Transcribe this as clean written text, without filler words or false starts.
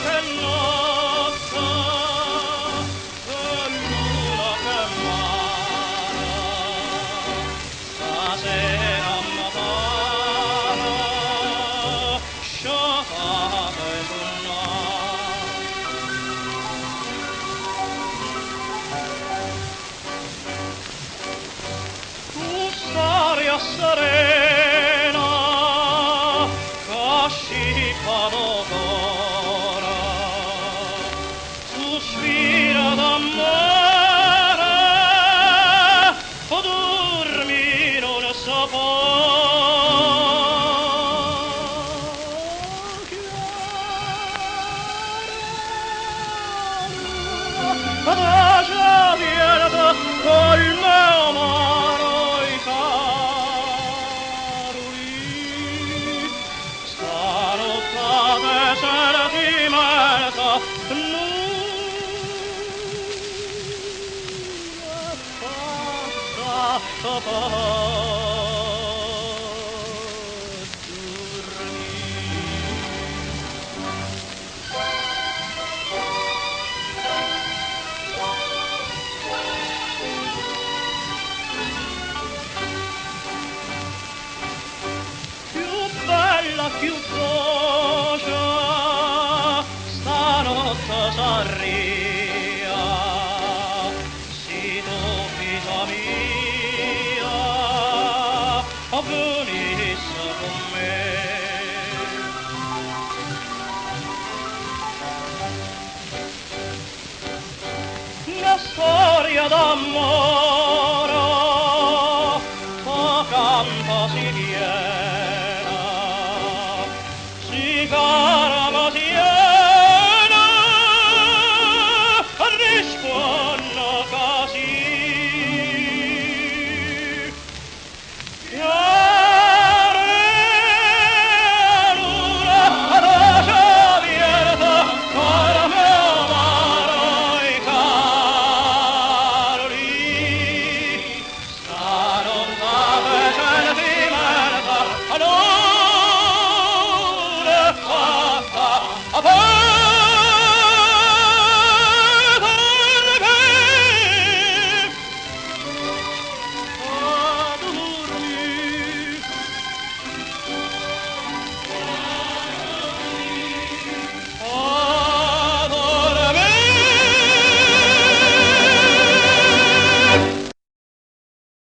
che notte, che luna che mare, stasera m'appare, sciocate sul tu saria serena, cascipa d'ocora, sospira d'amore, o dormi non Adagio vierta col mio amaro i caroli, stanotte sentimenta nulla fatta più dolce stanotte s'arria si tu vita mia venisse con me una storia d'amore fa canta si viene